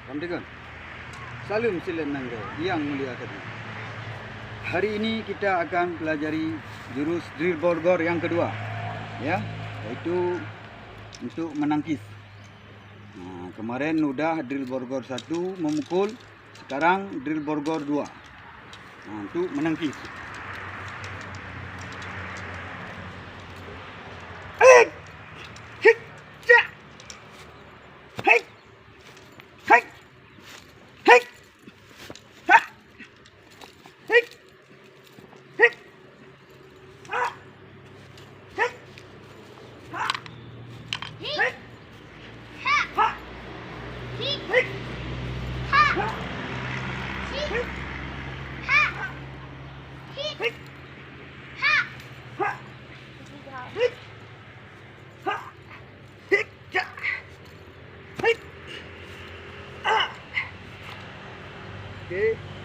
Sampaikan. Salam Silenangga yang mulia tadi. Hari ini kita akan pelajari jurus drill borgor yang kedua, ya, yaitu untuk menangkis. Nah, kemarin udah drill borgor 1 memukul, sekarang drill borgor 2. Nah, untuk menangkis. Okay.